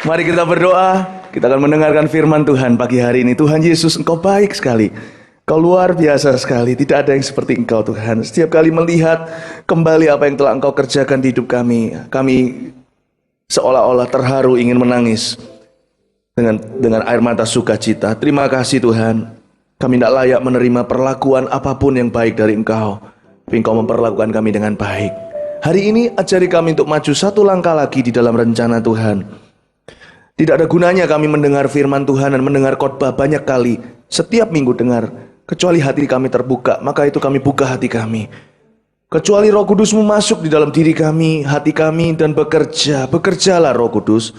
Mari kita berdoa. Kita akan mendengarkan firman Tuhan pagi hari ini. Tuhan Yesus, Engkau baik sekali. Engkau luar biasa sekali. Tidak ada yang seperti Engkau, Tuhan. Setiap kali melihat kembali apa yang telah Engkau kerjakan di hidup kami, kami seolah-olah terharu ingin menangis dengan air mata sukacita. Terima kasih Tuhan. Kami tidak layak menerima perlakuan apapun yang baik dari Engkau, tapi Engkau memperlakukan kami dengan baik. Hari ini ajari kami untuk maju satu langkah lagi di dalam rencana Tuhan. Tidak ada gunanya kami mendengar firman Tuhan dan mendengar khotbah banyak kali, setiap minggu dengar, kecuali hati kami terbuka. Maka itu kami buka hati kami. Kecuali Roh Kudus-Mu masuk di dalam diri kami, hati kami, dan bekerja. Bekerjalah Roh Kudus.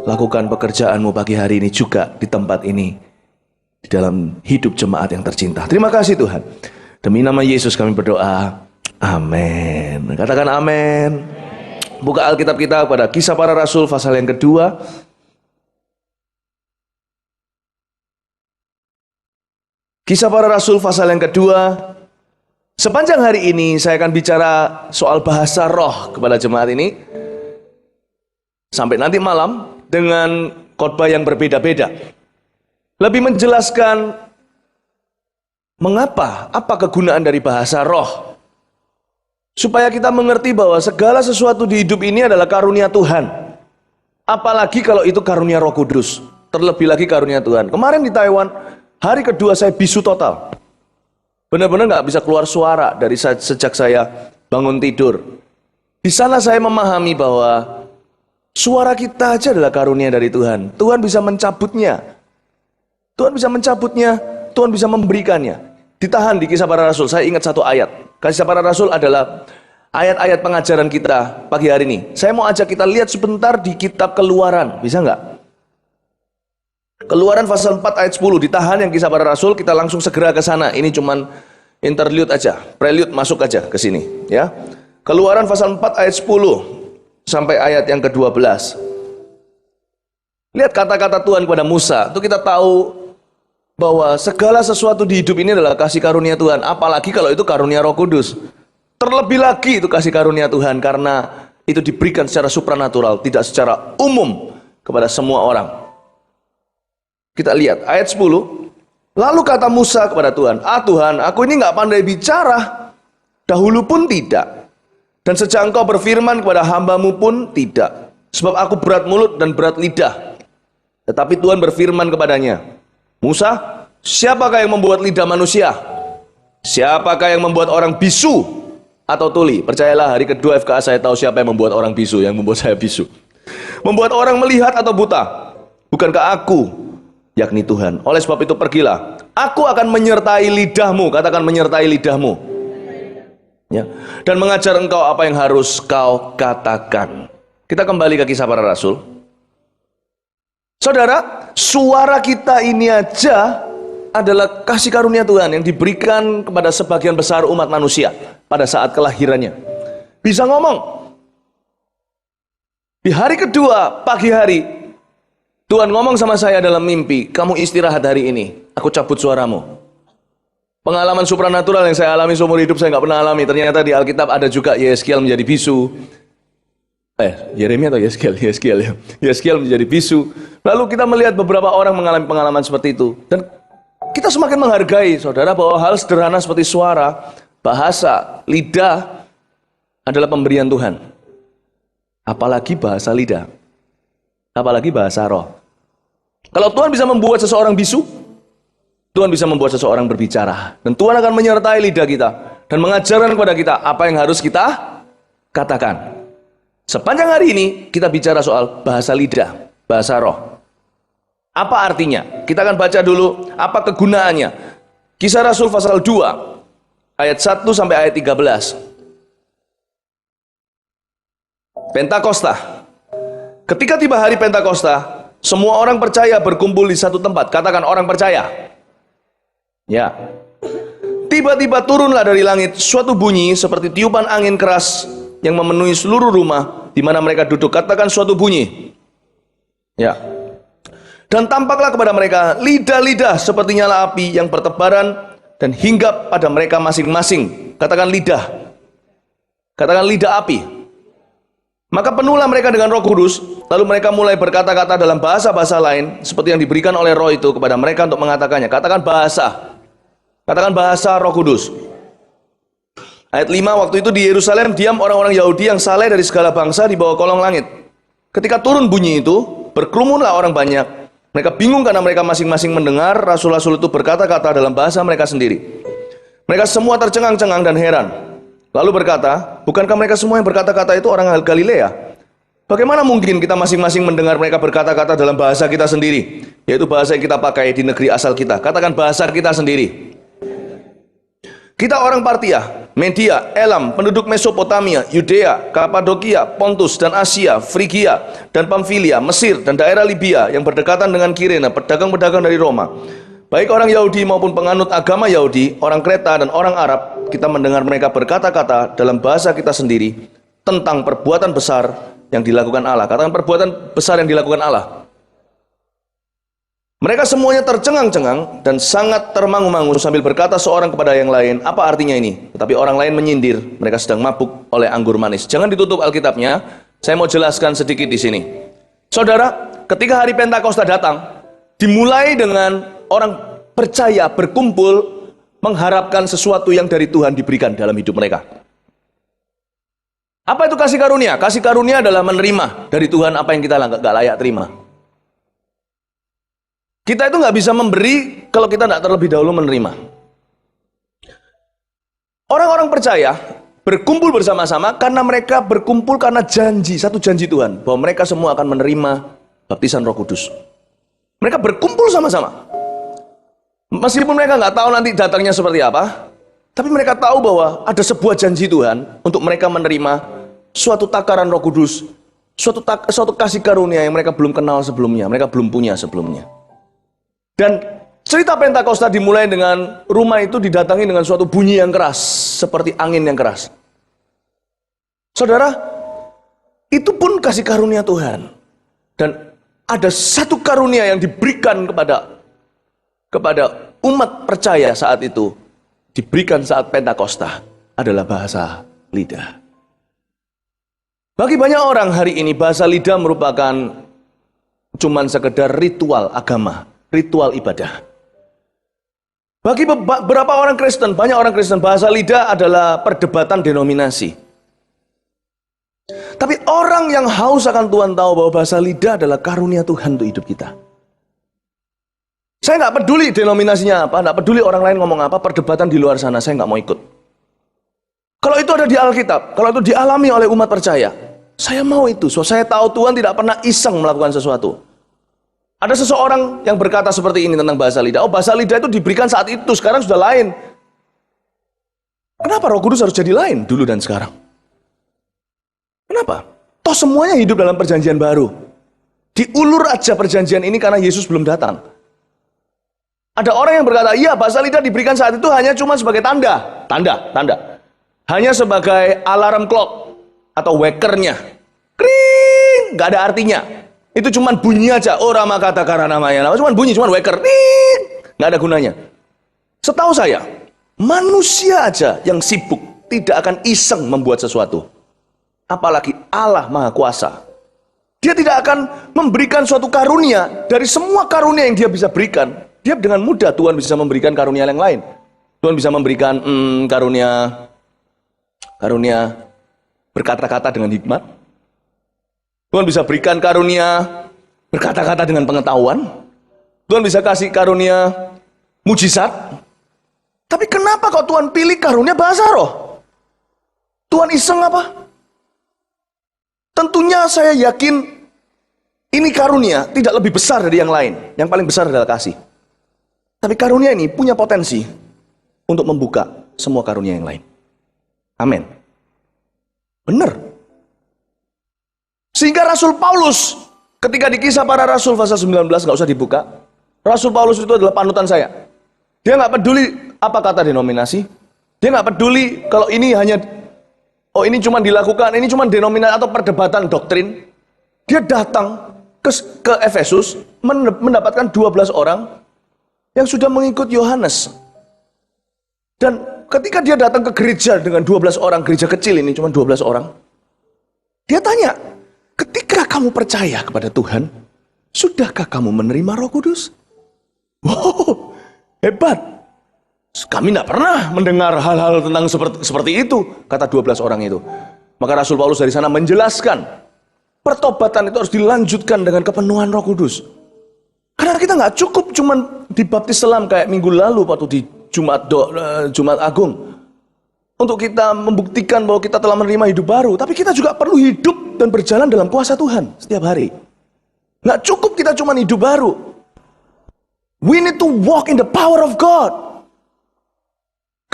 Lakukan pekerjaan-Mu pagi hari ini juga di tempat ini, di dalam hidup jemaat yang tercinta. Terima kasih Tuhan. Demi nama Yesus kami berdoa. Amin. Katakan amin. Buka Alkitab kita pada Kisah Para Rasul pasal yang kedua. Kisah Para Rasul pasal yang kedua. Sepanjang hari ini saya akan bicara soal bahasa roh kepada jemaat ini. Sampai nanti malam dengan khotbah yang berbeda-beda. Lebih menjelaskan mengapa, apa kegunaan dari bahasa roh. Supaya kita mengerti bahwa segala sesuatu di hidup ini adalah karunia Tuhan. Apalagi kalau itu karunia Roh Kudus. Terlebih lagi karunia Tuhan. Kemarin di Taiwan, hari kedua saya bisu total. Benar-benar nggak bisa keluar suara dari sejak saya bangun tidur. Di sana saya memahami bahwa suara kita aja adalah karunia dari Tuhan. Tuhan bisa mencabutnya. Tuhan bisa mencabutnya. Tuhan bisa memberikannya. Ditahan di Kisah Para Rasul. Saya ingat satu ayat. Kisah Para Rasul adalah ayat-ayat pengajaran kita pagi hari ini. Saya mau ajak kita lihat sebentar di kitab Keluaran. Bisa nggak? Keluaran pasal 4 ayat 10. Ditahan yang Kisah Para Rasul. Kita langsung segera ke sana. Ini cuman interlude aja. Prelude masuk aja ke sini. Ya. Keluaran pasal 4 ayat 10 sampai ayat yang ke-12. Lihat kata-kata Tuhan kepada Musa. Itu kita tahu bahwa segala sesuatu di hidup ini adalah kasih karunia Tuhan. Apalagi kalau itu karunia Roh Kudus. Terlebih lagi itu kasih karunia Tuhan, karena itu diberikan secara supranatural, tidak secara umum kepada semua orang. Kita lihat ayat 10. Lalu kata Musa kepada Tuhan, Tuhan, aku ini nggak pandai bicara, dahulu pun tidak, dan sejak Engkau berfirman kepada hamba-Mu pun tidak, sebab aku berat mulut dan berat lidah. Tetapi Tuhan berfirman kepadanya, Musa, siapakah yang membuat lidah manusia? Siapakah yang membuat orang bisu atau tuli? Percayalah, hari kedua FKA saya tahu siapa yang membuat orang bisu, yang membuat saya bisu. Membuat orang melihat atau buta? Bukankah aku, yakni Tuhan? Oleh sebab itu pergilah, aku akan menyertai lidahmu. Katakan menyertai lidahmu. Ya. Dan mengajar engkau apa yang harus kau katakan. Kita kembali ke Kisah Para Rasul. Saudara, suara kita ini aja adalah kasih karunia Tuhan yang diberikan kepada sebagian besar umat manusia pada saat kelahirannya. Bisa ngomong. Di hari kedua, pagi hari, Tuhan ngomong sama saya dalam mimpi, kamu istirahat hari ini, aku cabut suaramu. Pengalaman supranatural yang saya alami seumur hidup saya nggak pernah alami. Ternyata di Alkitab ada juga Yeskiel menjadi bisu. Yeremia atau Yeskiel? Yeskiel ya. Yeskiel menjadi bisu. Lalu kita melihat beberapa orang mengalami pengalaman seperti itu. Dan kita semakin menghargai, saudara, bahwa hal sederhana seperti suara, bahasa, lidah adalah pemberian Tuhan. Apalagi bahasa lidah. Apalagi bahasa roh. Kalau Tuhan bisa membuat seseorang bisu, Tuhan bisa membuat seseorang berbicara. Dan Tuhan akan menyertai lidah kita dan mengajarkan kepada kita apa yang harus kita katakan. Sepanjang hari ini kita bicara soal bahasa lidah, bahasa roh. Apa artinya? Kita akan baca dulu apa kegunaannya. Kisah Rasul pasal 2 ayat 1 sampai ayat 13. Pentakosta. Ketika tiba hari Pentakosta, semua orang percaya berkumpul di satu tempat. Katakan orang percaya. Ya. Tiba-tiba turunlah dari langit suatu bunyi seperti tiupan angin keras yang memenuhi seluruh rumah di mana mereka duduk. Katakan suatu bunyi. Ya. Dan tampaklah kepada mereka lidah-lidah seperti nyala api yang bertebaran dan hinggap pada mereka masing-masing. Katakan lidah. Katakan lidah api. Maka penuhlah mereka dengan Roh Kudus, lalu mereka mulai berkata-kata dalam bahasa-bahasa lain seperti yang diberikan oleh Roh itu kepada mereka untuk mengatakannya. Katakan bahasa. Katakan bahasa Roh Kudus. Ayat 5, waktu itu di Yerusalem diam orang-orang Yahudi yang saleh dari segala bangsa di bawah kolong langit. Ketika turun bunyi itu, berkerumunlah orang banyak. Mereka bingung karena mereka masing-masing mendengar rasul-rasul itu berkata-kata dalam bahasa mereka sendiri. Mereka semua tercengang-cengang dan heran. Lalu berkata, bukankah mereka semua yang berkata-kata itu orang Galilea? Bagaimana mungkin kita masing-masing mendengar mereka berkata-kata dalam bahasa kita sendiri, yaitu bahasa yang kita pakai di negeri asal kita? Katakan bahasa kita sendiri. Kita orang Partia, Media, Elam, penduduk Mesopotamia, Yudea, Kapadokia, Pontus dan Asia, Frigia dan Pamfilia, Mesir dan daerah Libya yang berdekatan dengan Kirene, pedagang-pedagang dari Roma. Baik orang Yahudi maupun penganut agama Yahudi, orang Kreta dan orang Arab, kita mendengar mereka berkata-kata dalam bahasa kita sendiri tentang perbuatan besar yang dilakukan Allah. Katakan perbuatan besar yang dilakukan Allah. Mereka semuanya tercengang-cengang dan sangat termangu-mangu sambil berkata seorang kepada yang lain, apa artinya ini? Tetapi orang lain menyindir, mereka sedang mabuk oleh anggur manis. Jangan ditutup Alkitabnya, saya mau jelaskan sedikit di sini. Saudara, ketika hari Pentakosta datang, dimulai dengan orang percaya berkumpul mengharapkan sesuatu yang dari Tuhan diberikan dalam hidup mereka. Apa itu kasih karunia? Kasih karunia adalah menerima dari Tuhan apa yang kita nggak layak terima. Kita itu nggak bisa memberi kalau kita nggak terlebih dahulu menerima. Orang-orang percaya berkumpul bersama-sama karena mereka berkumpul karena janji, satu janji Tuhan, bahwa mereka semua akan menerima baptisan Roh Kudus. Mereka berkumpul sama-sama. Meskipun mereka nggak tahu nanti datangnya seperti apa, tapi mereka tahu bahwa ada sebuah janji Tuhan untuk mereka menerima suatu takaran Roh Kudus, suatu kasih karunia yang mereka belum kenal sebelumnya, mereka belum punya sebelumnya. Dan cerita Pentakosta dimulai dengan rumah itu didatangi dengan suatu bunyi yang keras, seperti angin yang keras. Saudara, itu pun kasih karunia Tuhan. Dan ada satu karunia yang diberikan kepada umat percaya saat itu, diberikan saat Pentakosta, adalah bahasa lidah. Bagi banyak orang hari ini, bahasa lidah merupakan cuman sekedar ritual agama, ritual ibadah. Bagi beberapa orang Kristen, banyak orang Kristen, bahasa lidah adalah perdebatan denominasi. Tapi orang yang haus akan Tuhan tahu bahwa bahasa lidah adalah karunia Tuhan untuk hidup kita. Saya nggak peduli denominasinya apa, nggak peduli orang lain ngomong apa, perdebatan di luar sana, saya nggak mau ikut. Kalau itu ada di Alkitab, kalau itu dialami oleh umat percaya, saya mau itu. So, saya tahu Tuhan tidak pernah iseng melakukan sesuatu. Ada seseorang yang berkata seperti ini tentang bahasa lidah. Oh, bahasa lidah itu diberikan saat itu, sekarang sudah lain. Kenapa Roh Kudus harus jadi lain dulu dan sekarang? Kenapa? Toh semuanya hidup dalam perjanjian baru. Diulur aja perjanjian ini karena Yesus belum datang. Ada orang yang berkata, iya bahasa lidah diberikan saat itu hanya cuma sebagai tanda. Hanya sebagai alarm clock atau wakernya. Kring, gak ada artinya. Itu cuma bunyi aja. Oh, Rama kata karena namanya. Cuma bunyi, cuma waker. Kring, gak ada gunanya. Setahu saya, manusia aja yang sibuk tidak akan iseng membuat sesuatu. Apalagi Allah Maha Kuasa. Dia tidak akan memberikan suatu karunia dari semua karunia yang dia bisa berikan. Dia dengan mudah Tuhan bisa memberikan karunia yang lain. Tuhan bisa memberikan karunia berkata-kata dengan hikmat. Tuhan bisa berikan karunia berkata-kata dengan pengetahuan. Tuhan bisa kasih karunia mujizat. Tapi kenapa kok Tuhan pilih karunia bahasa roh? Tuhan iseng apa? Tentunya saya yakin ini karunia tidak lebih besar dari yang lain. Yang paling besar adalah kasih. Tapi karunia ini punya potensi untuk membuka semua karunia yang lain. Amin. Benar. Sehingga Rasul Paulus ketika di Kisah Para Rasul pasal 19, nggak usah dibuka. Rasul Paulus itu adalah panutan saya. Dia nggak peduli apa kata denominasi. Dia nggak peduli kalau ini hanya, oh ini cuma dilakukan, ini cuma denominasi atau perdebatan doktrin. Dia datang ke Efesus mendapatkan 12 orang yang sudah mengikut Yohanes. Dan ketika dia datang ke gereja dengan 12 orang, gereja kecil ini cuma 12 orang, dia tanya, Ketika kamu percaya kepada Tuhan, sudahkah kamu menerima Roh Kudus? Wow, hebat. Kami tidak pernah mendengar hal-hal tentang seperti itu, kata 12 orang itu. Maka Rasul Paulus dari sana menjelaskan, pertobatan itu harus dilanjutkan dengan kepenuhan Roh Kudus. Karena kita nggak cukup cuman dibaptis selam kayak minggu lalu waktu di Jumat Agung. Untuk kita membuktikan bahwa kita telah menerima hidup baru. Tapi kita juga perlu hidup dan berjalan dalam kuasa Tuhan setiap hari. Nggak cukup kita cuman hidup baru. We need to walk in the power of God.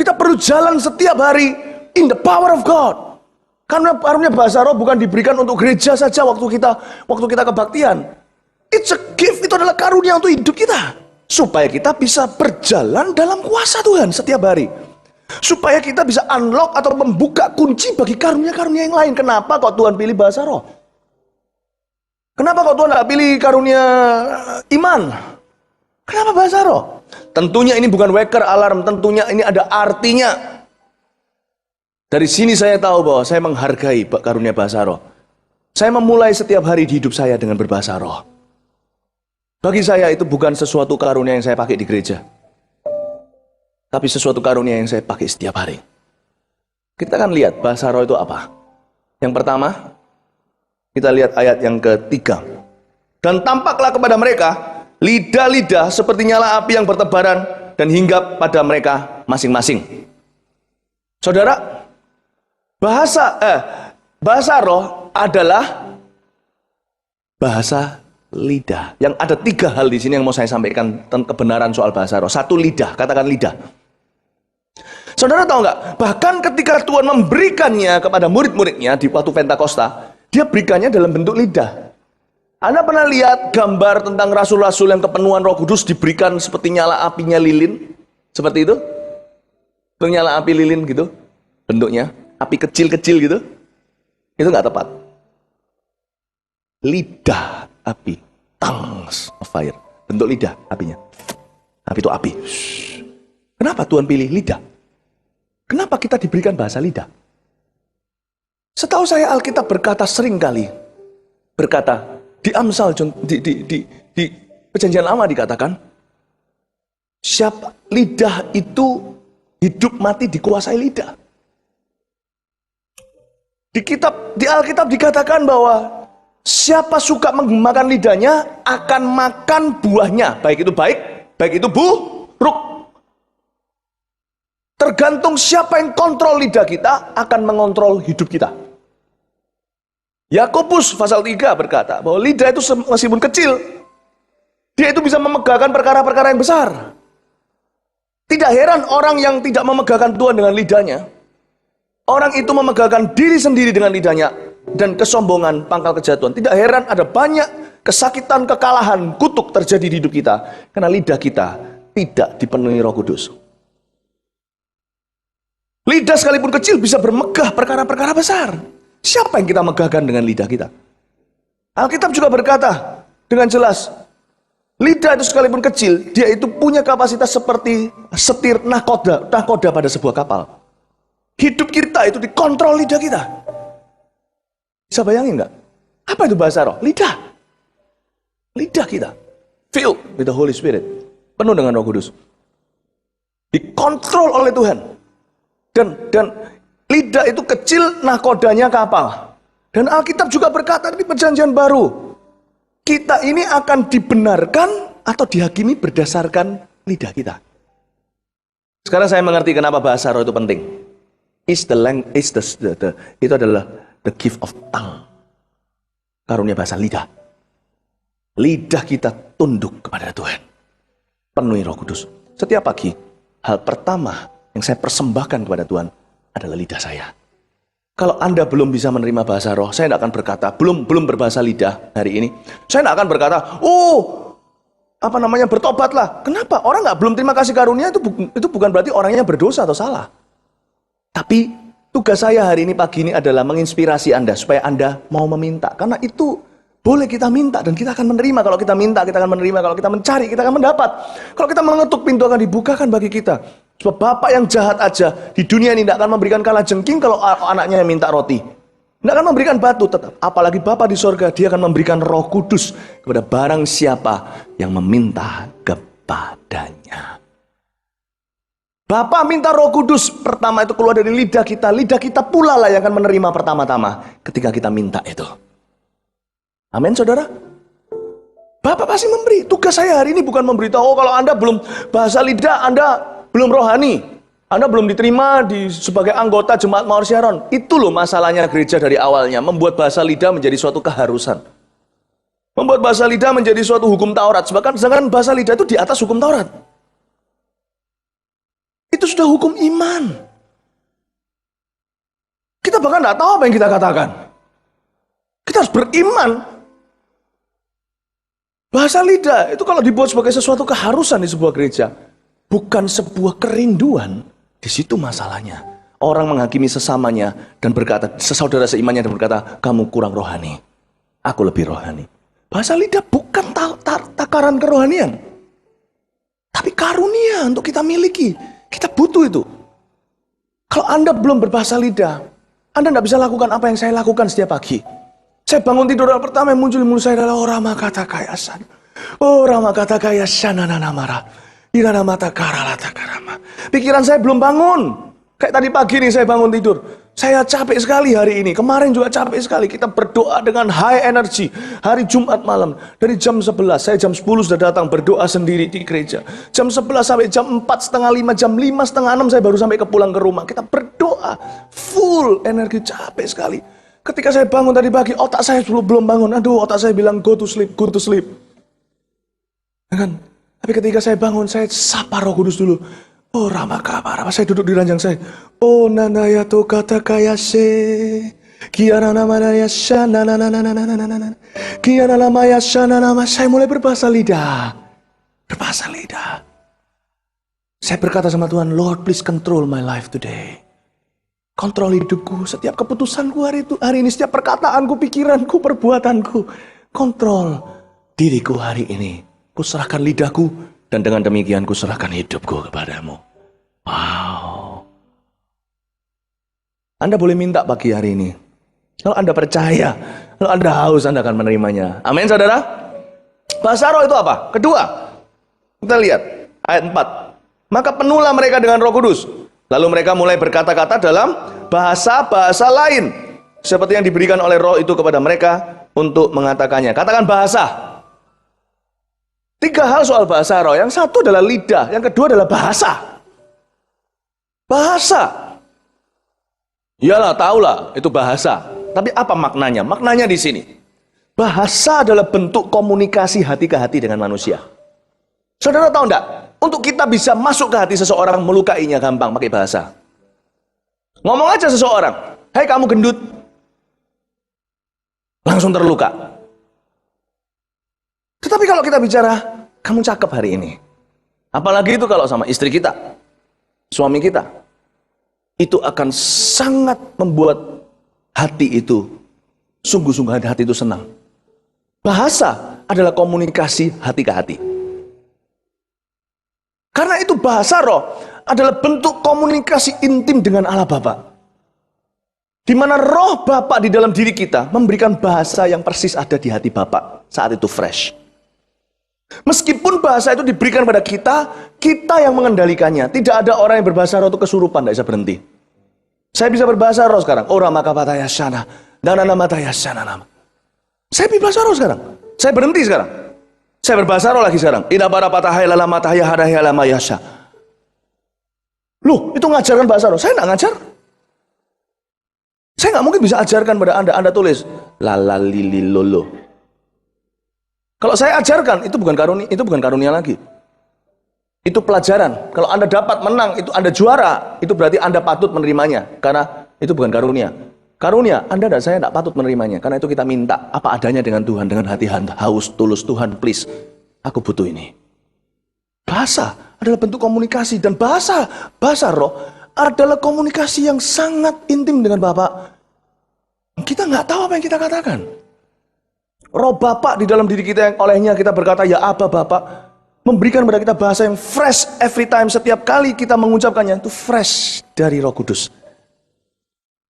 Kita perlu jalan setiap hari in the power of God. Karena karunia bahasa roh bukan diberikan untuk gereja saja waktu kita kebaktian. It's a gift, itu adalah karunia untuk hidup kita. Supaya kita bisa berjalan dalam kuasa Tuhan setiap hari. Supaya kita bisa unlock atau membuka kunci bagi karunia-karunia yang lain. Kenapa kok Tuhan pilih bahasa roh? Kenapa kok Tuhan tidak pilih karunia iman? Kenapa bahasa roh? Tentunya ini bukan waker alarm, tentunya ini ada artinya. Dari sini saya tahu bahwa saya menghargai karunia bahasa roh. Saya memulai setiap hari di hidup saya dengan berbahasa roh. Bagi saya itu bukan sesuatu karunia yang saya pakai di gereja, tapi sesuatu karunia yang saya pakai setiap hari. Kita akan lihat bahasa roh itu apa. Yang pertama, kita lihat ayat yang ketiga. Dan tampaklah kepada mereka lidah-lidah seperti nyala api yang bertebaran dan hinggap pada mereka masing-masing. Saudara, bahasa roh adalah bahasa lidah. Yang ada 3 hal di sini yang mau saya sampaikan tentang kebenaran soal bahasa roh. 1, lidah, katakan lidah. Saudara tahu nggak? Bahkan ketika Tuhan memberikannya kepada murid-muridnya di waktu Pentakosta, dia berikannya dalam bentuk lidah. Anda pernah lihat gambar tentang rasul-rasul yang kepenuhan Roh Kudus diberikan seperti nyala apinya lilin? Seperti itu? Itu nyala api lilin gitu bentuknya, api kecil-kecil gitu. Itu nggak tepat. Lidah api, tongues of fire. Bentuk lidah apinya. Api itu api. Kenapa Tuhan pilih lidah? Kenapa kita diberikan bahasa lidah? Setahu saya Alkitab berkata sering kali, berkata di Amsal, di Perjanjian Lama dikatakan, siapa lidah itu hidup mati dikuasai lidah. Di Alkitab dikatakan bahwa siapa suka memakan lidahnya akan makan buahnya, baik itu baik, baik itu buruk. Tergantung siapa yang kontrol lidah kita akan mengontrol hidup kita. Yakobus pasal 3 berkata bahwa lidah itu meskipun kecil, dia itu bisa memegahkan perkara-perkara yang besar. Tidak heran orang yang tidak memegahkan Tuhan dengan lidahnya. Orang itu memegahkan diri sendiri dengan lidahnya. Dan kesombongan, pangkal kejatuhan. Tidak heran ada banyak kesakitan, kekalahan, kutuk terjadi di hidup kita. Karena lidah kita tidak dipenuhi Roh Kudus. Lidah sekalipun kecil bisa bermegah perkara-perkara besar. Siapa yang kita megahkan dengan lidah kita? Alkitab juga berkata dengan jelas, lidah itu sekalipun kecil, dia itu punya kapasitas seperti setir nahkoda pada sebuah kapal. Hidup kita itu dikontrol lidah kita. Bisa bayangin nggak? Apa itu bahasa roh? Lidah. Lidah kita. Filled with the Holy Spirit. Penuh dengan Roh Kudus. Dikontrol oleh Tuhan. Dan lidah itu kecil, nahkodanya kapal. Dan Alkitab juga berkata di Perjanjian Baru, kita ini akan dibenarkan atau dihakimi berdasarkan lidah kita. Sekarang saya mengerti kenapa bahasa roh itu penting. Itu adalah the gift of tongue. Karunia bahasa lidah. Lidah kita tunduk kepada Tuhan. Penuhi Roh Kudus. Setiap pagi, hal pertama yang saya persembahkan kepada Tuhan adalah lidah saya. Kalau Anda belum bisa menerima bahasa roh, saya tidak akan berkata, belum berbahasa lidah hari ini. Saya tidak akan berkata, bertobatlah. Kenapa? Orang belum terima kasih karunia itu bukan berarti orangnya berdosa atau salah. Tapi tugas saya hari ini pagi ini adalah menginspirasi Anda supaya Anda mau meminta. Karena itu boleh kita minta dan kita akan menerima. Kalau kita minta, kita akan menerima. Kalau kita mencari, kita akan mendapat. Kalau kita mengetuk, pintu akan dibukakan bagi kita. Sebab bapak yang jahat aja di dunia ini tidak akan memberikan kalajengking kalau anaknya yang minta roti. Tidak akan memberikan batu tetap. Apalagi Bapa di sorga, dia akan memberikan Roh Kudus kepada barang siapa yang meminta kepadanya. Bapa minta Roh Kudus, pertama itu keluar dari lidah kita. Lidah kita pula lah yang akan menerima pertama-tama ketika kita minta itu. Amin, saudara? Bapak pasti memberi. Tugas saya hari ini bukan memberitahu, kalau Anda belum bahasa lidah, Anda belum rohani. Anda belum diterima sebagai anggota Jemaat Mawar Syaron. Itu loh masalahnya gereja dari awalnya. Membuat bahasa lidah menjadi suatu keharusan. Membuat bahasa lidah menjadi suatu hukum Taurat. Sedangkan bahasa lidah itu di atas hukum Taurat. Itu sudah hukum iman. Kita bahkan tidak tahu apa yang kita katakan. Kita harus beriman. Bahasa lidah itu kalau dibuat sebagai sesuatu keharusan di sebuah gereja, bukan sebuah kerinduan. Di situ masalahnya. Orang menghakimi sesamanya dan berkata, sesaudara seimannya dan berkata, kamu kurang rohani. Aku lebih rohani. Bahasa lidah bukan takaran kerohanian. Tapi karunia untuk kita miliki. Kita butuh itu. Kalau Anda belum berbahasa lidah, Anda tidak bisa lakukan apa yang saya lakukan setiap pagi. Saya bangun tidur, hal pertama yang muncul di mulut saya adalah Rama kata kayasan. Rama kata kayasan ananamara. Irana mata karalata karama. Pikiran saya belum bangun. Kayak tadi pagi nih saya bangun tidur. Saya capek sekali hari ini. Kemarin juga capek sekali. Kita berdoa dengan high energy. Hari Jumat malam. Dari jam 11. Saya jam 10 sudah datang berdoa sendiri di gereja. Jam 11 sampai jam 4, setengah 5, jam 5, setengah 6 saya baru sampai pulang ke rumah. Kita berdoa. Full energi, capek sekali. Ketika saya bangun tadi pagi, otak saya belum bangun. Aduh, otak saya bilang go to sleep, go to sleep. Kan? Tapi ketika saya bangun, saya sapa Roh Kudus dulu. Oh Rama Kabara, saya duduk di ranjang saya. Oh nanaya to kata kaya se, kiara nama naya shana na na na na na na na na, kiara nama ya shana nama. Saya mulai berbahasa lidah, Saya berkata sama Tuhan, Lord please control my life today. Kontrol hidupku, setiap keputusanku hari ini, setiap perkataanku, pikiranku, perbuatanku. Kontrol diriku hari ini. Kuserahkan lidahku, dan dengan demikian kuserahkan hidupku kepadamu. Wow. Anda boleh minta pagi hari ini. Kalau Anda percaya, kalau Anda haus, Anda akan menerimanya. Amin, saudara. Bahasa roh itu apa? Kedua, kita lihat ayat 4. Maka penuhlah mereka dengan Roh Kudus. Lalu mereka mulai berkata-kata dalam bahasa-bahasa lain, seperti yang diberikan oleh Roh itu kepada mereka untuk mengatakannya. Katakan bahasa. 3 hal soal bahasa roh. Yang satu adalah lidah, yang kedua adalah bahasa. Bahasa. Iyalah, tahulah itu bahasa. Tapi apa maknanya? Maknanya di sini. Bahasa adalah bentuk komunikasi hati ke hati dengan manusia. Saudara tahu enggak? Untuk kita bisa masuk ke hati seseorang, melukainya gampang pakai bahasa. Ngomong aja seseorang, "Hei kamu gendut." Langsung terluka. Tetapi kalau kita bicara, kamu cakep hari ini. Apalagi itu kalau sama istri kita, suami kita. Itu akan sangat membuat hati itu, sungguh-sungguh hati itu senang. Bahasa adalah komunikasi hati ke hati. Karena itu bahasa roh adalah bentuk komunikasi intim dengan Allah Bapa. Di mana roh Bapa di dalam diri kita memberikan bahasa yang persis ada di hati Bapa saat itu fresh. Meskipun bahasa itu diberikan pada kita, kita yang mengendalikannya. Tidak ada orang yang berbahasa roh itu kesurupan, tidak bisa berhenti. Saya bisa berbahasa roh sekarang. Ora makabata yasana, danana mata yasana nama. Saya berbahasa roh sekarang. Saya berhenti sekarang. Saya berbahasa roh lagi sekarang. Ina para patahai lala matahaya hadahaya lama yasa. Loh, itu ngajarkan bahasa roh. Saya tidak ngajar. Saya nggak mungkin bisa ajarkan pada Anda. Anda tulis lalalililolo. Kalau saya ajarkan, itu bukan karunia lagi. Itu pelajaran. Kalau Anda dapat menang, itu Anda juara, itu berarti Anda patut menerimanya. Karena itu bukan karunia. Karunia, Anda dan saya tidak patut menerimanya. Karena itu kita minta apa adanya dengan Tuhan, dengan hati haus, tulus. Tuhan, please, aku butuh ini. Bahasa adalah bentuk komunikasi. Dan bahasa roh adalah komunikasi yang sangat intim dengan Bapa. Kita nggak tahu apa yang kita katakan. Roh Bapa di dalam diri kita yang olehnya kita berkata, ya Aba Bapa, memberikan kepada kita bahasa yang fresh every time. Setiap kali kita mengucapkannya, itu fresh dari Roh Kudus.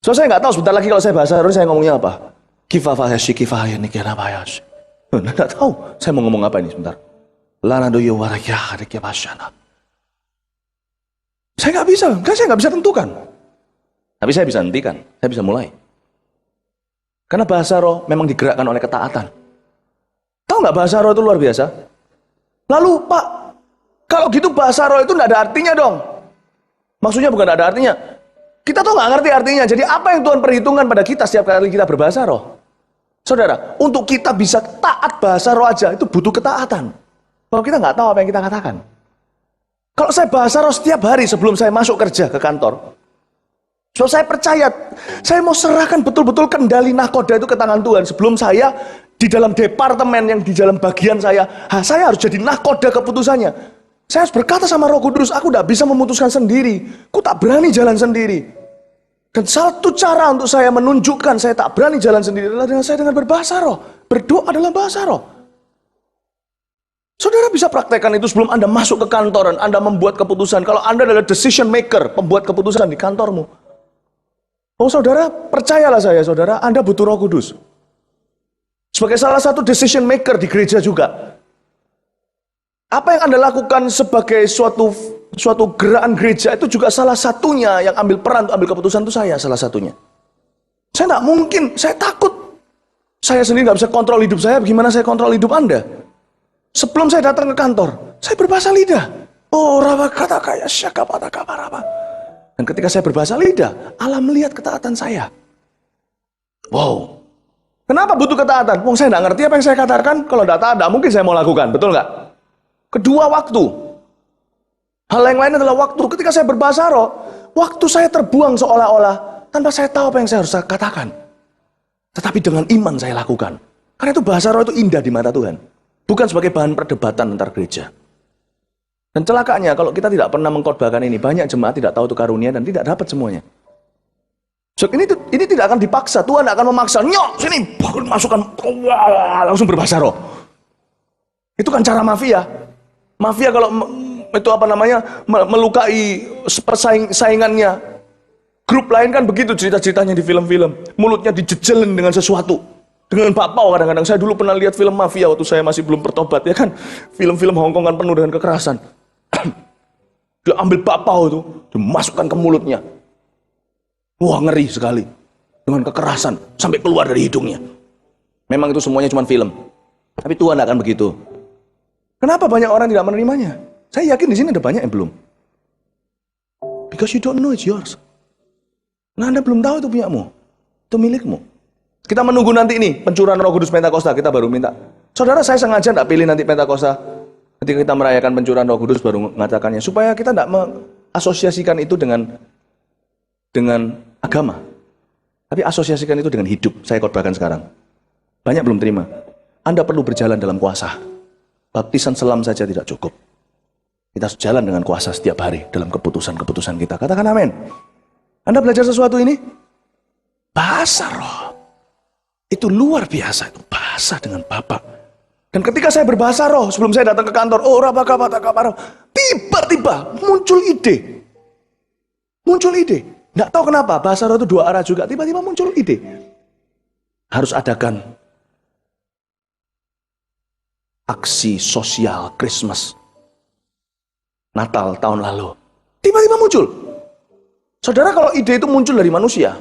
So saya nggak tahu sebentar lagi kalau saya bahasa Roh saya ngomongnya apa. Kifafayashi kifayani kirabayashi. Nggak tahu saya mau ngomong apa ini sebentar. Lana doyo waraya rekebashana. Saya nggak bisa, kan saya nggak bisa tentukan. Tapi saya bisa hentikan, saya bisa mulai. Karena bahasa roh memang digerakkan oleh ketaatan. Tahu nggak bahasa roh itu luar biasa? Lalu Pak, kalau gitu bahasa roh itu nggak ada artinya dong. Maksudnya bukan nggak ada artinya. Kita tuh nggak ngerti artinya. Jadi apa yang Tuhan perhitungkan pada kita setiap kali kita berbahasa roh? Saudara, untuk kita bisa taat bahasa roh aja itu butuh ketaatan. Kalau kita nggak tahu apa yang kita katakan. Kalau saya bahasa roh setiap hari sebelum saya masuk kerja ke kantor, so saya percaya, saya mau serahkan betul-betul kendali nahkoda itu ke tangan Tuhan. Sebelum saya di dalam departemen yang di dalam bagian saya harus jadi nahkoda keputusannya. Saya harus berkata sama Roh Kudus, aku tidak bisa memutuskan sendiri. Aku tak berani jalan sendiri. Dan satu cara untuk saya menunjukkan saya tak berani jalan sendiri adalah dengan berbahasa roh. Berdoa dalam bahasa roh. Saudara bisa praktekkan itu sebelum Anda masuk ke kantor dan Anda membuat keputusan. Kalau Anda adalah decision maker, pembuat keputusan di kantormu. Oh saudara, percayalah saya saudara, Anda butuh Roh Kudus. Sebagai salah satu decision maker di gereja juga. Apa yang Anda lakukan sebagai suatu gerakan gereja itu juga salah satunya yang ambil peran untuk ambil keputusan itu saya salah satunya. Saya tidak mungkin, saya takut. Saya sendiri nggak bisa kontrol hidup saya, bagaimana saya kontrol hidup Anda? Sebelum saya datang ke kantor, saya berbahasa lidah. Oh, rawa kata kaya syakapata kaparapa. Dan ketika saya berbahasa lidah, Allah melihat ketaatan saya. Wow. Kenapa butuh ketaatan? Wong saya nggak ngerti apa yang saya katakan. Kalau tidak taat, tidak mungkin saya mau lakukan. Betul nggak? Kedua, waktu. Hal yang lain adalah waktu. Ketika saya berbahasa roh, waktu saya terbuang seolah-olah tanpa saya tahu apa yang saya harus katakan. Tetapi dengan iman saya lakukan. Karena itu bahasa roh itu indah di mata Tuhan. Bukan sebagai bahan perdebatan antar gereja. Dan celakanya kalau kita tidak pernah mengkhotbahkan ini, banyak jemaat tidak tahu itu karunia dan tidak dapat semuanya. So, ini tidak akan dipaksa. Tuhan tidak akan memaksa. Nyok, sini, masukkan, langsung berbahasa roh. Itu kan cara mafia. Mafia kalau itu apa namanya melukai saingannya. Grup lain kan begitu cerita-ceritanya di film-film. Mulutnya dijejelin dengan sesuatu. Dengan bakpao kadang-kadang. Saya dulu pernah lihat film mafia waktu saya masih belum bertobat. Ya kan, film-film Hongkong kan penuh dengan kekerasan. Dia ambil bakpao itu, dimasukkan ke mulutnya. Wah, ngeri sekali. Dengan kekerasan, sampai keluar dari hidungnya. Memang itu semuanya cuma film. Tapi Tuhan akan begitu. Kenapa banyak orang tidak menerimanya? Saya yakin di sini ada banyak yang belum. Because you don't know it's yours. Nah, Anda belum tahu itu punyamu. Itu milikmu. Kita menunggu nanti ini, pencurahan Roh Kudus Pentakosta, kita baru minta. Saudara, saya sengaja tidak pilih nanti Pentakosta. Ketika kita merayakan pencurahan Roh Kudus baru mengatakannya. Supaya kita tidak mengasosiasikan itu dengan agama. Tapi asosiasikan itu dengan hidup. Saya khotbahkan sekarang. Banyak belum terima. Anda perlu berjalan dalam kuasa. Baptisan selam saja tidak cukup. Kita harus jalan dengan kuasa setiap hari dalam keputusan-keputusan kita. Katakan amin. Anda belajar sesuatu ini? Bahasa roh. Itu luar biasa, itu bahasa dengan Bapa. Dan ketika saya berbahasa roh, sebelum saya datang ke kantor, tiba-tiba muncul ide. Muncul ide. Nggak tahu kenapa, bahasa roh itu dua arah juga. Tiba-tiba muncul ide. Harus adakan aksi sosial Christmas. Natal tahun lalu. Tiba-tiba muncul. Saudara, kalau ide itu muncul dari manusia,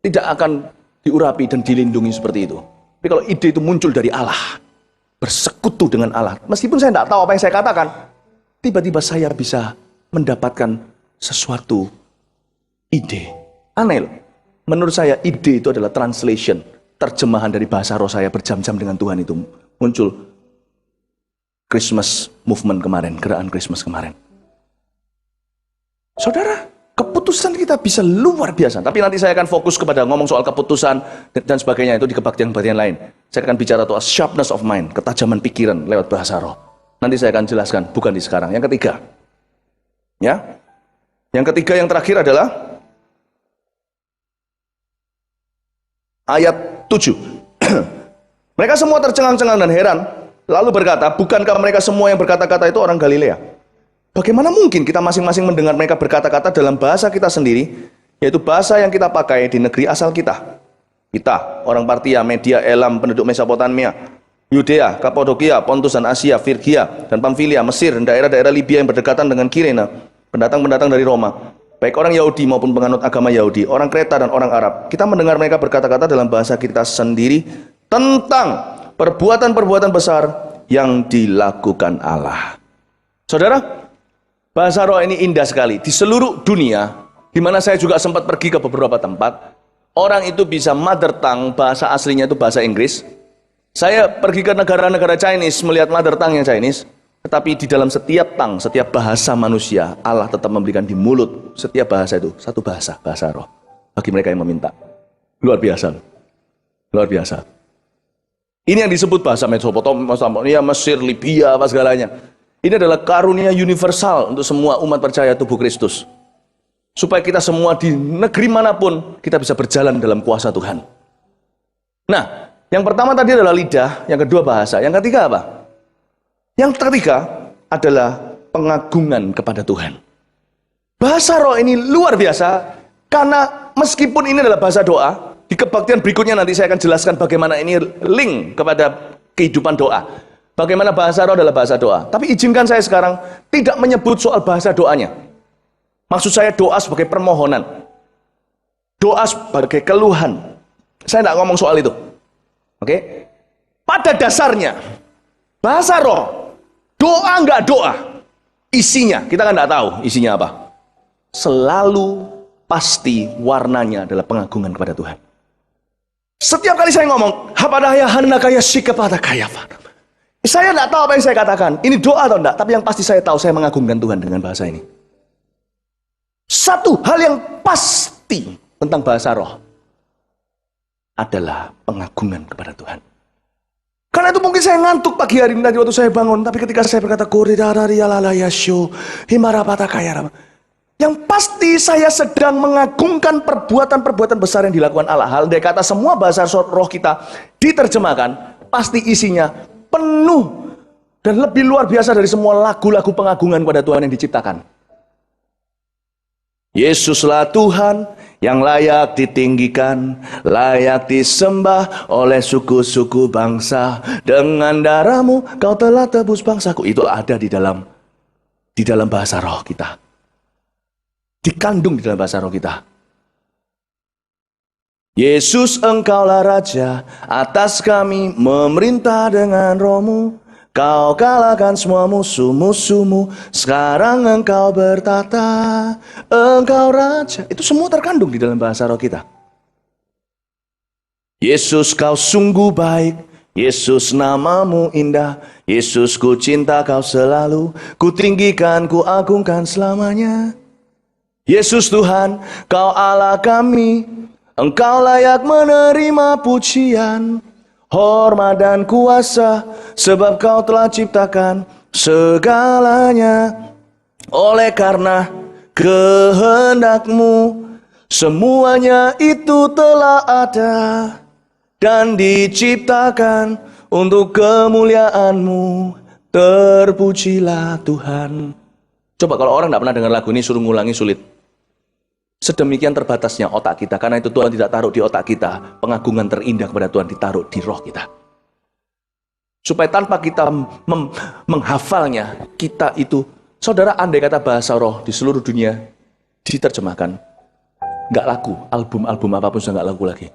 tidak akan diurapi dan dilindungi seperti itu. Tapi kalau ide itu muncul dari Allah, bersekutu dengan Allah, meskipun saya tidak tahu apa yang saya katakan, tiba-tiba saya bisa mendapatkan sesuatu ide. Aneh loh. Menurut saya ide itu adalah translation, terjemahan dari bahasa roh saya berjam-jam dengan Tuhan itu. Muncul Christmas movement kemarin, gerakan Christmas kemarin. Saudara, keputusan kita bisa luar biasa. Tapi nanti saya akan fokus kepada ngomong soal keputusan dan sebagainya. Itu di kebaktian-kebaktian lain. Saya akan bicara soal sharpness of mind, ketajaman pikiran lewat bahasa roh. Nanti saya akan jelaskan, bukan di sekarang. Yang ketiga. Ya. Yang ketiga, yang terakhir adalah ayat 7. Mereka semua tercengang-cengang dan heran. Lalu berkata, bukankah mereka semua yang berkata-kata itu orang Galilea? Bagaimana mungkin kita masing-masing mendengar mereka berkata-kata dalam bahasa kita sendiri Yaitu bahasa yang kita pakai di negeri asal kita. Kita, orang Partia, Media, Elam, penduduk Mesopotamia, Yudea, Kapadokia, Pontus dan Asia, Firgia dan Pamfilia, Mesir, dan daerah-daerah Libya yang berdekatan dengan Kirene, pendatang-pendatang dari Roma, baik orang Yahudi maupun penganut agama Yahudi, orang Kreta dan orang Arab. Kita mendengar mereka berkata-kata dalam bahasa kita sendiri tentang perbuatan-perbuatan besar yang dilakukan Allah. Saudara, bahasa roh ini indah sekali. Di seluruh dunia, di mana saya juga sempat pergi ke beberapa tempat, orang itu bisa mother tongue, bahasa aslinya itu bahasa Inggris. Saya pergi ke negara-negara Chinese, melihat mother tongue yang Chinese. Tetapi di dalam setiap tongue, setiap bahasa manusia, Allah tetap memberikan di mulut setiap bahasa itu satu bahasa, bahasa roh. Bagi mereka yang meminta. Luar biasa. Luar biasa. Ini yang disebut bahasa Mesopotamia, Mesir, Libya, apa segalanya. Ini adalah karunia universal untuk semua umat percaya tubuh Kristus. Supaya kita semua di negeri manapun, kita bisa berjalan dalam kuasa Tuhan. Nah, yang pertama tadi adalah lidah, yang kedua bahasa, yang ketiga apa? Yang ketiga adalah pengagungan kepada Tuhan. Bahasa roh ini luar biasa, karena meskipun ini adalah bahasa doa, di kebaktian berikutnya nanti saya akan jelaskan bagaimana ini link kepada kehidupan doa. Bagaimana bahasa roh adalah bahasa doa. Tapi izinkan saya sekarang tidak menyebut soal bahasa doanya. Maksud saya doa sebagai permohonan. Doa sebagai keluhan. Saya tidak ngomong soal itu. Oke? Pada dasarnya, bahasa roh, doa nggak doa, isinya, kita kan nggak tahu isinya apa. Selalu pasti warnanya adalah pengagungan kepada Tuhan. Setiap kali saya ngomong, saya tidak tahu apa yang saya katakan. Ini doa atau enggak, tapi yang pasti saya tahu saya mengagungkan Tuhan dengan bahasa ini. Satu hal yang pasti tentang bahasa roh adalah pengagungan kepada Tuhan. Karena itu mungkin saya ngantuk pagi hari ini waktu saya bangun, tapi ketika saya berkata yang pasti saya sedang mengagungkan perbuatan-perbuatan besar yang dilakukan Allah. Hal dari kata semua bahasa roh kita diterjemahkan, pasti isinya penuh dan lebih luar biasa dari semua lagu-lagu pengagungan kepada Tuhan yang diciptakan. Yesuslah Tuhan yang layak ditinggikan, layak disembah oleh suku-suku bangsa. Dengan darahmu kau telah tebus bangsaku. Itu ada di dalam bahasa roh kita. Dikandung di dalam bahasa roh kita. Yesus, engkaulah Raja atas kami, memerintah dengan rohmu. Kau kalahkan semua musuh-musuhmu. Sekarang engkau bertata, engkau Raja. Itu semua terkandung di dalam bahasa roh kita. Yesus, kau sungguh baik. Yesus, namamu indah. Yesus, ku cinta kau selalu. Ku tinggikan, ku agungkan selamanya. Yesus Tuhan, kau Allah kami. Engkau layak menerima pujian, hormat dan kuasa, sebab kau telah ciptakan segalanya. Oleh karena kehendakmu, semuanya itu telah ada dan diciptakan untuk kemuliaan-Mu. Terpujilah Tuhan. Coba kalau orang tidak pernah dengar lagu ini, suruh ngulangi sulit. Sedemikian terbatasnya otak kita, karena itu Tuhan tidak taruh di otak kita. Pengagungan terindah kepada Tuhan ditaruh di roh kita. Supaya tanpa kita menghafalnya, kita itu, saudara, andai kata bahasa roh di seluruh dunia diterjemahkan, nggak laku, album-album apapun sudah nggak laku lagi.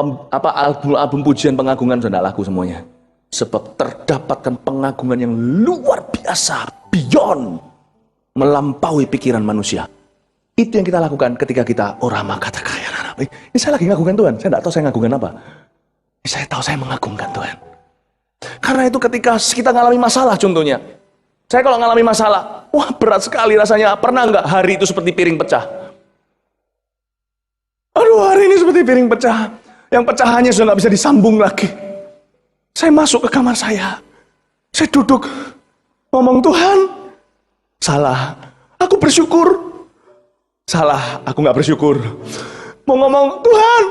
Album pujian pengagungan sudah nggak laku semuanya. Sebab terdapatkan pengagungan yang luar biasa, beyond, melampaui pikiran manusia. Itu yang kita lakukan ketika kita orama kata kaya. Ini saya lagi ngagungkan Tuhan. Saya tidak tahu saya ngagungkan apa. Saya tahu saya mengagungkan Tuhan. Karena itu ketika kita ngalami masalah contohnya. Saya kalau ngalami masalah, wah berat sekali rasanya. Pernah nggak hari itu seperti piring pecah? Aduh, hari ini seperti piring pecah. Yang pecahannya sudah nggak bisa disambung lagi. Saya masuk ke kamar saya. Saya duduk. Ngomong, Tuhan, salah. Aku bersyukur. Salah, aku nggak bersyukur. Mau ngomong, Tuhan,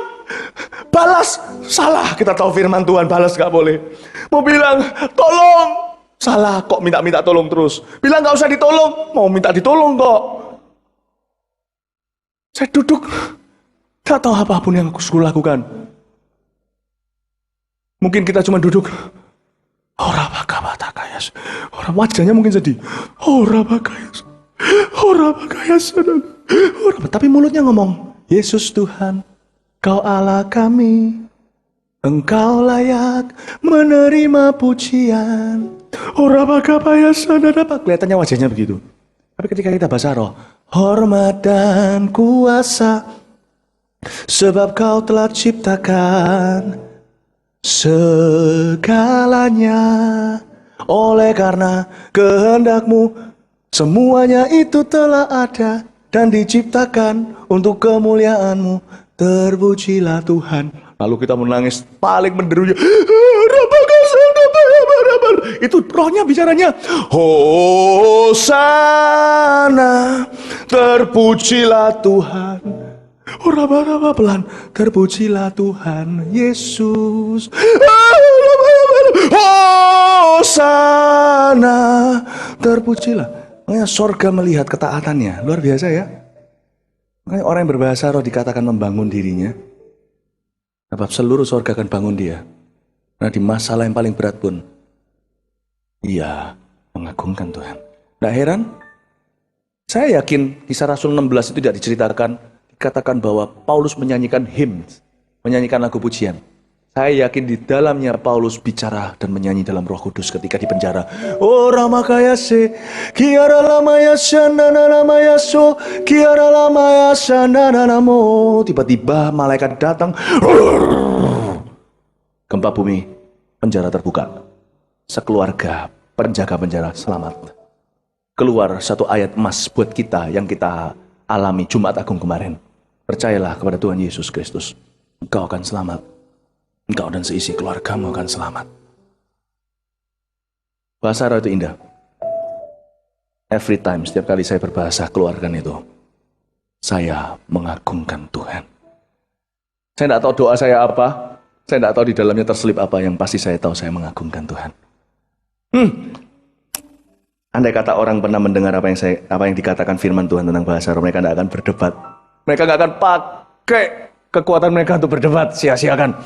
balas. Salah, kita tahu firman Tuhan, balas nggak boleh. Mau bilang, tolong. Salah, kok minta-minta tolong terus. Bilang nggak usah ditolong, mau minta ditolong kok. Saya duduk, tak tahu apapun yang aku suruh lakukan. Mungkin kita cuma duduk. Orang bakayas. Orang wajahnya mungkin sedih. Orang bakayas. Tapi mulutnya ngomong, Yesus Tuhan, Kau Allah kami. Engkau layak menerima pujian. Orang bakayas. Kelihatannya wajahnya begitu. Tapi ketika kita bahasa roh, hormat dan kuasa, sebab Kau telah ciptakan segalanya, oleh karena kehendak-Mu semuanya itu telah ada dan diciptakan untuk kemuliaan-Mu. Terpujilah Tuhan. Lalu kita menangis paling menderunya. Itu rohnya bicaranya. Hosana, terpujilah Tuhan. Raba pelan, terpujilah Tuhan Yesus. Hosana, terpujilah. Makanya sorga melihat ketaatannya, luar biasa ya. Makanya orang yang berbahasa roh dikatakan membangun dirinya. Sebab seluruh sorga akan bangun dia. Nah di masalah yang paling berat pun, ia mengagungkan Tuhan. Nggak heran? Saya yakin Kisah Rasul 16 itu tidak diceritakan. Dikatakan bahwa Paulus menyanyikan hymns, menyanyikan lagu pujian. Saya yakin di dalamnya Paulus bicara dan menyanyi dalam Roh Kudus ketika di penjara. Oh ramakayase, kiara lamayasya nananamayaso, kiara lamayasya nananamo. Tiba-tiba malaikat datang. Gempa bumi, penjara terbuka. Sekeluarga penjaga penjara selamat. Keluar satu ayat emas buat kita yang kita alami Jumat Agung kemarin. Percayalah kepada Tuhan Yesus Kristus. Engkau akan selamat. Engkau dan seisi keluargamu akan selamat. Bahasa roh itu indah. Every time, setiap kali saya berbahasa keluarkan itu, saya mengagungkan Tuhan. Saya tidak tahu doa saya apa. Saya tidak tahu di dalamnya terselip apa. Yang pasti saya tahu saya mengagungkan Tuhan. Andai kata orang pernah mendengar apa yang dikatakan firman Tuhan tentang bahasa roh, mereka tidak akan berdebat. Mereka tidak akan pakai kekuatan mereka untuk berdebat, sia-siakan.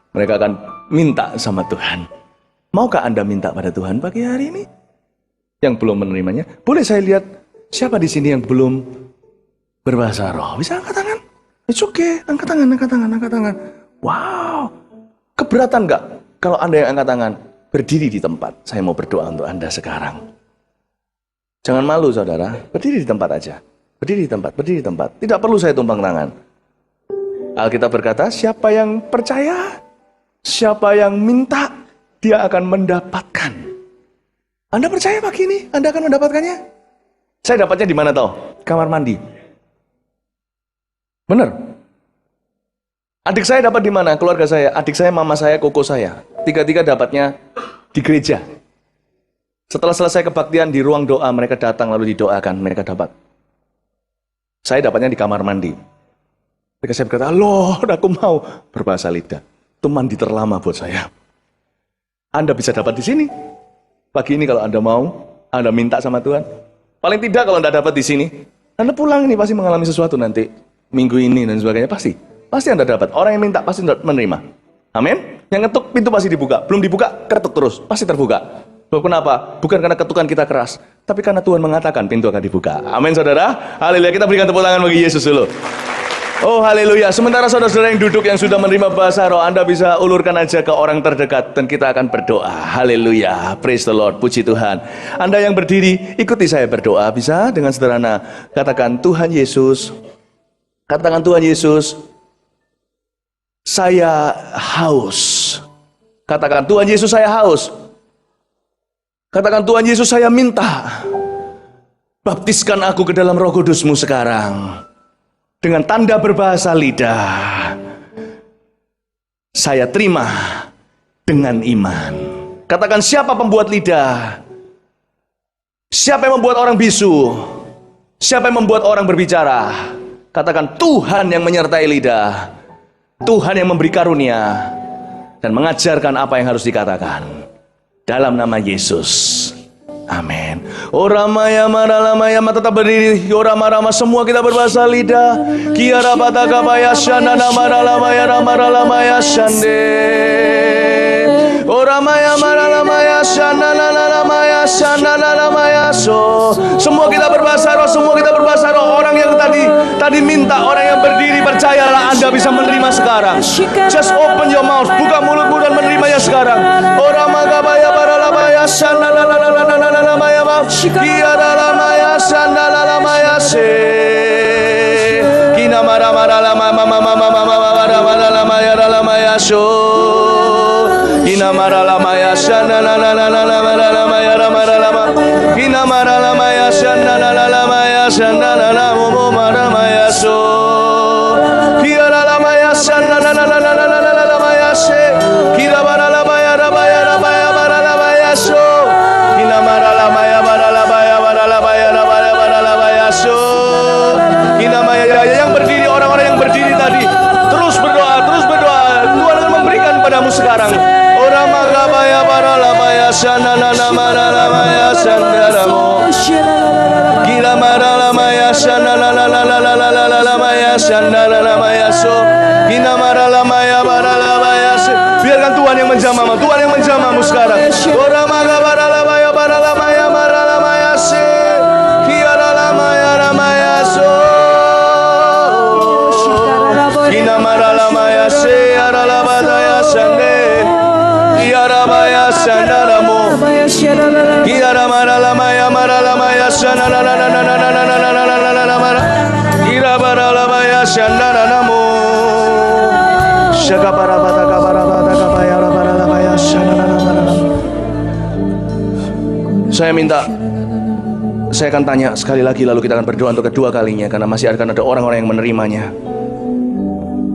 Mereka akan minta sama Tuhan. Maukah Anda minta pada Tuhan pagi hari ini? Yang belum menerimanya, boleh saya lihat siapa di sini yang belum berbahasa roh? Bisa angkat tangan? It's okay, angkat tangan. Wow, keberatan nggak kalau Anda yang angkat tangan? Berdiri di tempat. Saya mau berdoa untuk Anda sekarang. Jangan malu saudara, berdiri di tempat aja. Berdiri di tempat. Tidak perlu saya tumpang tangan. Alkitab berkata, siapa yang percaya, siapa yang minta, dia akan mendapatkan. Anda percaya pagi ini, Anda akan mendapatkannya? Saya dapatnya di mana toh? Kamar mandi. Benar. Adik saya dapat di mana? Keluarga saya, adik saya, mama saya, koko saya. Tiga-tiga dapatnya di gereja. Setelah selesai kebaktian di ruang doa, mereka datang lalu didoakan, mereka dapat. Saya dapatnya di kamar mandi. Ketika saya berkata, Lord, aku mau berbahasa lidah. Itu mandi terlama buat saya. Anda bisa dapat di sini. Pagi ini kalau Anda mau, Anda minta sama Tuhan. Paling tidak kalau Anda dapat di sini, Anda pulang ini pasti mengalami sesuatu nanti. Minggu ini dan sebagainya, pasti Anda dapat. Orang yang minta pasti menerima. Amin. Yang ngetuk pintu pasti dibuka. Belum dibuka, ketuk terus. Pasti terbuka. Kenapa? Bukan karena ketukan kita keras, tapi karena Tuhan mengatakan pintu akan dibuka. Amin saudara. Haleluya. Kita berikan tepuk tangan bagi Yesus dulu. Oh haleluya. Sementara saudara-saudara yang duduk yang sudah menerima bahasa roh, Anda bisa ulurkan aja ke orang terdekat dan kita akan berdoa. Haleluya. Praise the Lord. Puji Tuhan. Anda yang berdiri, ikuti saya berdoa. Bisa dengan sederhana. Katakan Tuhan Yesus. Katakan Tuhan Yesus. Saya haus. Katakan Tuhan Yesus, saya haus. Katakan Tuhan Yesus, saya minta. Baptiskan aku ke dalam Roh Kudus-Mu sekarang. Dengan tanda berbahasa lidah. Saya terima dengan iman. Katakan siapa pembuat lidah? Siapa yang membuat orang bisu? Siapa yang membuat orang berbicara? Katakan Tuhan yang menyertai lidah. Tuhan yang memberi karunia. Dan mengajarkan apa yang harus dikatakan. Dalam nama Yesus. Amin. Oramaya maralamaya tetap berdiri. Oramarama semua kita berbahasa lidah. Kiara bataka baya shanana maralamaya ramaralamaya shande. Oramaya maralamaya shanana lamaya shanana lamaya so. Semua kita berbahasa roh, semua kita berbahasa roh. Orang yang tadi minta, orang yang berdiri, percayalah Anda bisa menerima sekarang. Just open your mouth, buka mulutmu dan menerimanya sekarang. Oramaya baya maralamaya shanana lamaya ma. Kiara lamaya shanana lamaya se. Kina mara lamaya lamaya so. Ina maralamaya shana la la la la la maralamaya ramaralama. Ina maralamaya shana la la la maya shana la la mo maramaya so. Kira la maya shana la la la la la la la maya she. Kira maralamaya rabaya rabaya maralamaya so. Ina maralamaya maralamaya maralamaya rabaya maralamaya so. Ina maya yang berdiri, orang-orang yang berdiri tadi terus berdoa, terus berdoa. Tuhan akan memberikan padamu sekarang. Ramagabaya baralabaya shanana maralamaya shandaramo. Gila maralamaya shanana lamaya shandaramaya so. Gina maralamaya baralabaya. Biarkan Tuhan yang menjamamu, Tuhan yang menjamamu sekarang. Ramagabaralabaya baralamaya maralamaya se. Kiaralamaya ramaya so. Gina maralamaya se aralabadaya shande. Kiarabaya shanaramo. Kiara maralamaya maralamaya shanaramo. Kirabaralabaya shanaramo. Shakabarabata kabarabata kabaya rabaralabaya shanaramo. Saya minta, saya akan tanya sekali lagi, lalu kita akan berdoa untuk kedua kalinya, karena masih akan ada orang-orang yang menerimanya.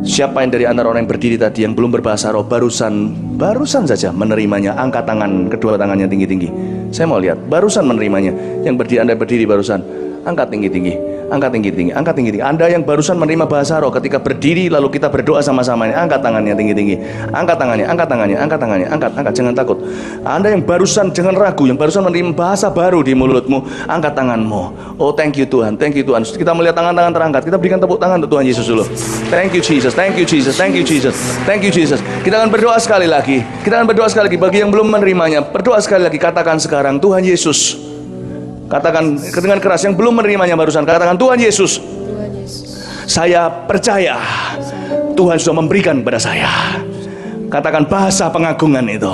Siapa yang dari antara orang yang berdiri tadi yang belum berbahasa roh barusan saja menerimanya, angkat tangan, kedua tangannya tinggi-tinggi. Saya mau lihat, barusan menerimanya. Yang berdiri, Anda berdiri barusan, angkat tinggi-tinggi, angkat tinggi-tinggi, angkat tinggi-tinggi. Anda yang barusan menerima bahasa roh ketika berdiri lalu kita berdoa sama-sama ini, angkat tangannya tinggi-tinggi. Angkat tangannya, angkat tangannya, angkat tangannya, angkat, jangan takut. Anda yang barusan, jangan ragu, yang barusan menerima bahasa baru di mulutmu, angkat tanganmu. Oh, thank you Tuhan, thank you Tuhan. Kita melihat tangan-tangan terangkat, kita berikan tepuk tangan untuk Tuhan Yesus dulu. Thank you Jesus, thank you Jesus, thank you Jesus, thank you Jesus. Kita akan berdoa sekali lagi, kita akan berdoa sekali lagi. Bagi yang belum menerimanya, berdoa sekali lagi, katakan sekarang, Tuhan Yesus. Katakan dengan keras, yang belum menerimanya barusan, katakan, Tuhan Yesus, saya percaya Tuhan sudah memberikan kepada saya. Katakan bahasa pengagungan itu.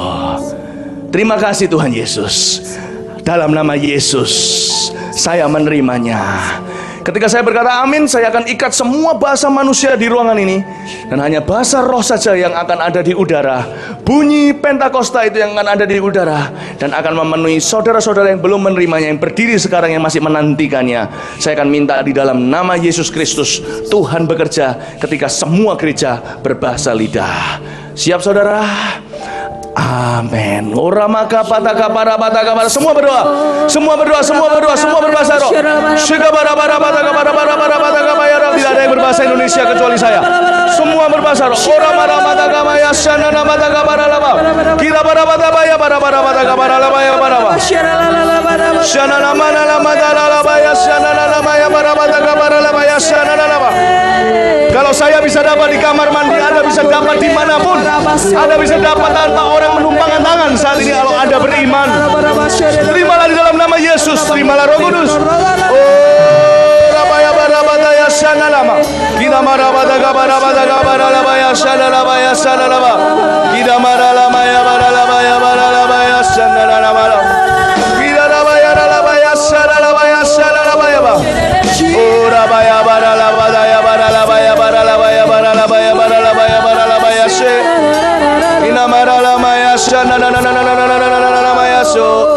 Terima kasih Tuhan Yesus. Dalam nama Yesus saya menerimanya. Ketika saya berkata amin, saya akan ikat semua bahasa manusia di ruangan ini, dan hanya bahasa roh saja yang akan ada di udara. Bunyi Pentakosta itu yang akan ada di udara, dan akan memenuhi saudara-saudara yang belum menerimanya, yang berdiri sekarang, yang masih menantikannya. Saya akan minta di dalam nama Yesus Kristus, Tuhan bekerja ketika semua gereja berbahasa lidah. Siap saudara? Amin. Oramaka pataka para pataka para. Semua berdoa, semua berdoa, semua berdoa, semua berbahasa roh. Shigabara para pataka para pataka bayar. Tidak ada yang berbahasa Indonesia kecuali saya. Semua berbahasa roh. Oramara pataka maya shanana pataka para lama. Kira para pataka ya para pataka para lama ya para. Shanana mana lama lama ya shanana lama ya para pataka para lama ya shanana lama. Kalau saya bisa dapat di kamar mandi, Anda bisa dapat dimanapun. Anda bisa dapat tanpa orang menumpangkan tangan saat ini kalau Anda beriman. Terimalah di dalam nama Yesus, terimalah Roh Kudus. Oh, rabaya barabata ya shana lama. Kita marabata kabarabata kabaralaba ya shana lama ya shana lama. Kita maralama ya baralaba ya baralaba ya shana lama. Kita rabaya lama ya shana lama ya shana lama ya ba. Oh, rabaya baralaba ya baralaba ya baralaba ya baralaba ya baralaba ya baralaba ya she. Ina maralama ya shana na na na na na na na na na ya so.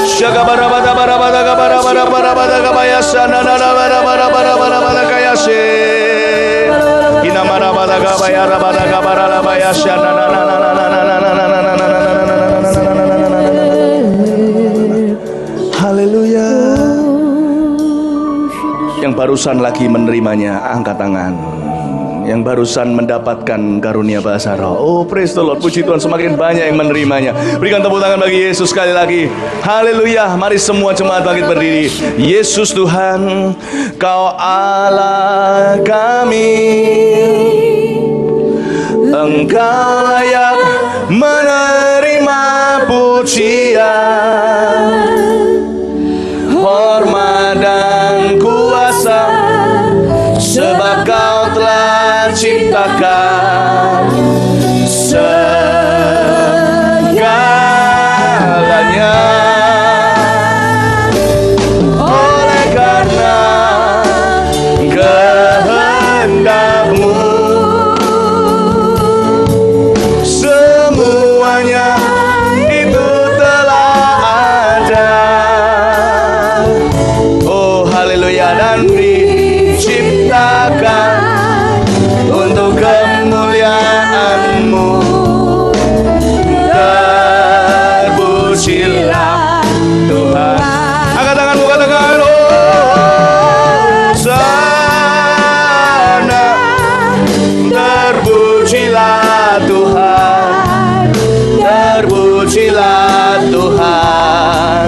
Shaga barabada barabada barabada barabada kabaya shana na na barabada barabada kaya she. Ina marabada kabaya rabada kabaralaba ya shana na na na na na na na na na na na. Haleluya. Yang barusan lagi menerimanya, angkat tangan. yang barusan mendapatkan karunia bahasa roh. Oh, praise the Lord. Puji Tuhan, semakin banyak yang menerimanya. Berikan tepuk tangan bagi Yesus sekali lagi. Haleluya. Mari semua jemaat bangkit berdiri. Yesus Tuhan, Kau Allah kami. Engkau layak menerima pujian, hormat dan kuasa, sebab Kau telah ciptakan segalanya. Oleh karena kehendak-Mu, semuanya itu telah ada. Oh haleluya. Dan diciptakan untuk kemuliaan-Mu. Terpujilah Tuhan. Angkat tanganmu, katakan Hosana. Terpujilah Tuhan, terpujilah Tuhan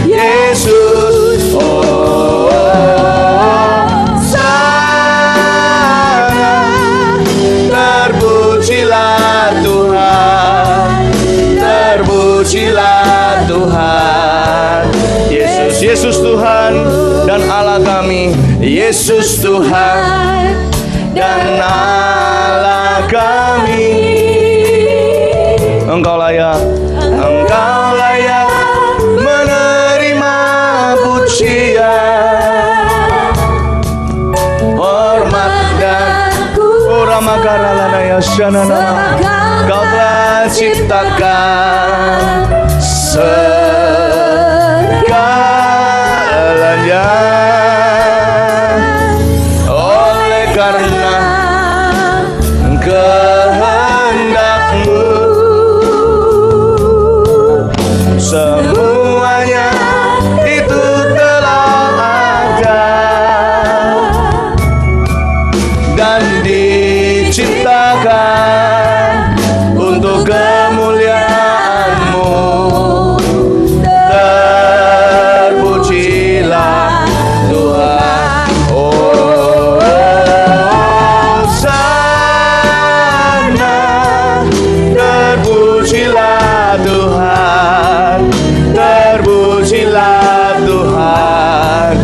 Yesus. Oh sana, terpujilah Tuhan, terpujilah Tuhan Yesus. Yesus Tuhan dan Allah kami. Yesus Tuhan dan Allah kami. Engkau layak, Engkau layak menerima pujian, hormat dan Ramakaralana Yasyanana. Kau telah ciptakan segalanya. Oleh karena kehendak-Mu, semuanya itu telah ada dan diciptakan untuk kemuliaan-Mu. Terpujilah Tuhan. Oh sana, terpujilah Tuhan, terpujilah Tuhan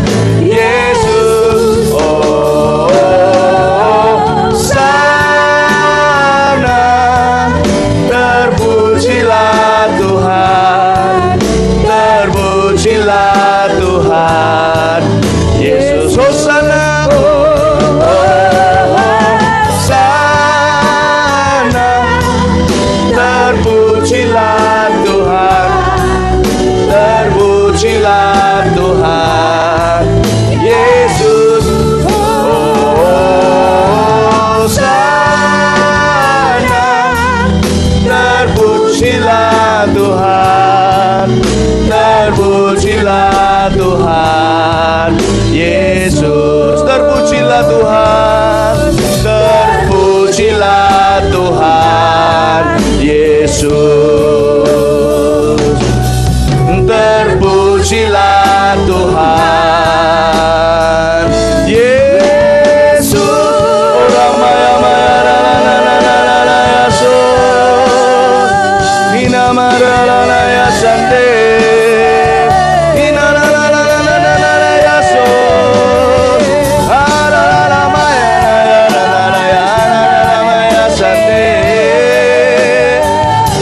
Yesus. Oh sana, terpujilah Tuhan, terpujilah Tuhan Yesus. Hosana. Hosana, terpujilah Tuhan, terpujilah Tuhan Yesus. Hosana, terpujilah Tuhan, terpujilah Tuhan Yesus. Terpujilah Tuhan, terpujilah Tuhan Yesus. Terpujilah Tuhan Yesus. Orang maya maya rana Yesus. Ina marana ya sande. Ina rana Yesus. Ara maya ya sande.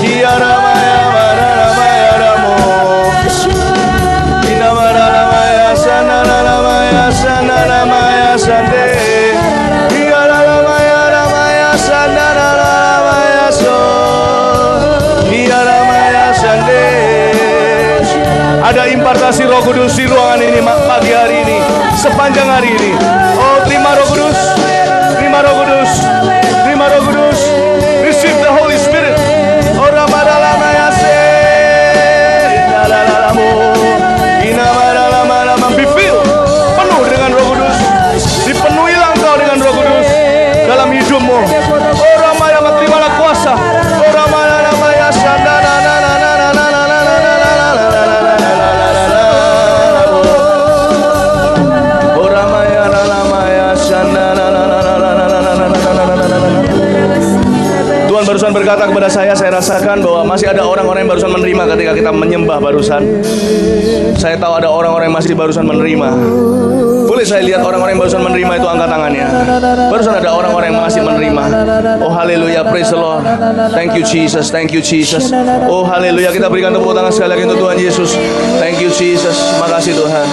Dia maya ramo. Ina marana sana sande. Dia maya sana so. Dia maya sande. Ada impartasi Roh Kudus di ruangan ini pagi hari ini, sepanjang hari ini. Oh, terima Roh Kudus, terima Roh Kudus, terima Roh Kudus. Receive the Holy Spirit. Oh, ramadalama yase. Be filled, penuh dengan Roh Kudus. Dipenuhilah engkau dengan Roh Kudus dalam hidup menyembah barusan. Saya tahu ada orang-orang yang masih barusan menerima. Boleh saya lihat orang-orang yang barusan menerima itu angkat tangannya. Barusan ada orang-orang yang masih menerima. Oh haleluya, praise the Lord. Thank you Jesus, thank you Jesus. Oh haleluya, kita berikan tepuk tangan sekali lagi untuk Tuhan Yesus. Thank you Jesus, makasih Tuhan.